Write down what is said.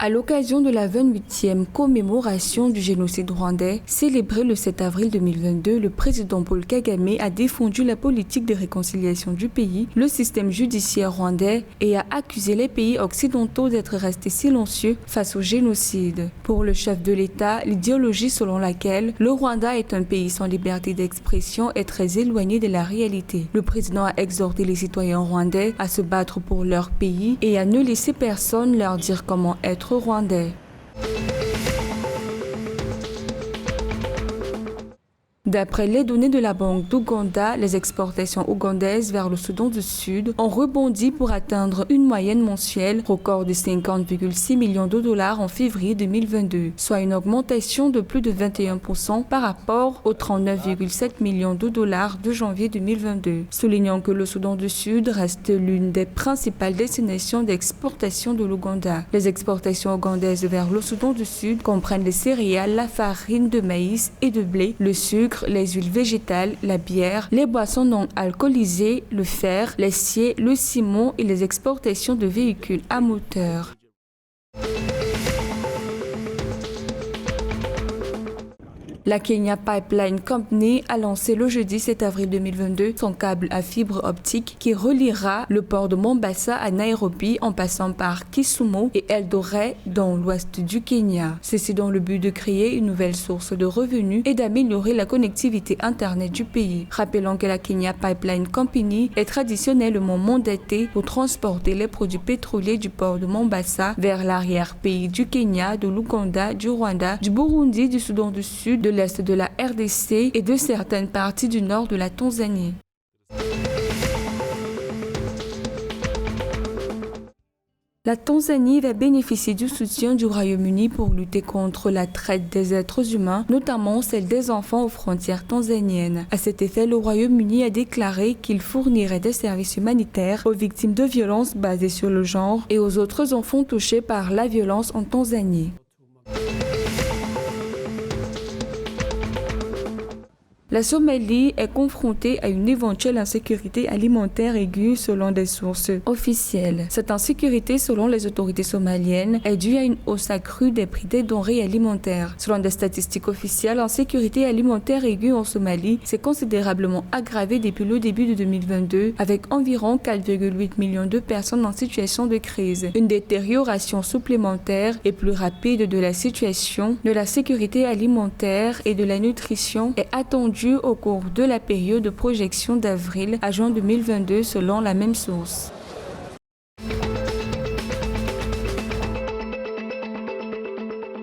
À l'occasion de la 28e commémoration du génocide rwandais, célébrée le 7 avril 2022, le président Paul Kagame a défendu la politique de réconciliation du pays, le système judiciaire rwandais et a accusé les pays occidentaux d'être restés silencieux face au génocide. Pour le chef de l'État, l'idéologie selon laquelle le Rwanda est un pays sans liberté d'expression est très éloignée de la réalité. Le président a exhorté les citoyens rwandais à se battre pour leur pays et à ne laisser personne leur dire comment être rwandais. D'après les données de la Banque d'Ouganda, les exportations ougandaises vers le Soudan du Sud ont rebondi pour atteindre une moyenne mensuelle record de 50,6 millions de dollars en février 2022, soit une augmentation de plus de 21% par rapport aux 39,7 millions de dollars de janvier 2022. Soulignant que le Soudan du Sud reste l'une des principales destinations d'exportation de l'Ouganda. Les exportations ougandaises vers le Soudan du Sud comprennent les céréales, la farine de maïs et de blé, le sucre, les huiles végétales, la bière, les boissons non alcoolisées, le fer, l'acier, le ciment et les exportations de véhicules à moteur. La Kenya Pipeline Company a lancé le jeudi 7 avril 2022 son câble à fibre optique qui reliera le port de Mombasa à Nairobi en passant par Kisumu et Eldoret dans l'ouest du Kenya. Ceci dans le but de créer une nouvelle source de revenus et d'améliorer la connectivité Internet du pays. Rappelons que la Kenya Pipeline Company est traditionnellement mandatée pour transporter les produits pétroliers du port de Mombasa vers l'arrière-pays du Kenya, de l'Ouganda, du Rwanda, du Burundi, du Soudan du Sud, de l'est de la RDC et de certaines parties du nord de la Tanzanie. La Tanzanie va bénéficier du soutien du Royaume-Uni pour lutter contre la traite des êtres humains, notamment celle des enfants aux frontières tanzaniennes. À cet effet, le Royaume-Uni a déclaré qu'il fournirait des services humanitaires aux victimes de violences basées sur le genre et aux autres enfants touchés par la violence en Tanzanie. La Somalie est confrontée à une éventuelle insécurité alimentaire aiguë selon des sources officielles. Cette insécurité, selon les autorités somaliennes, est due à une hausse accrue des prix des denrées alimentaires. Selon des statistiques officielles, l'insécurité alimentaire aiguë en Somalie s'est considérablement aggravée depuis le début de 2022, avec environ 4,8 millions de personnes en situation de crise. Une détérioration supplémentaire et plus rapide de la situation de la sécurité alimentaire et de la nutrition est attendue au cours de la période de projection d'avril à juin 2022 selon la même source.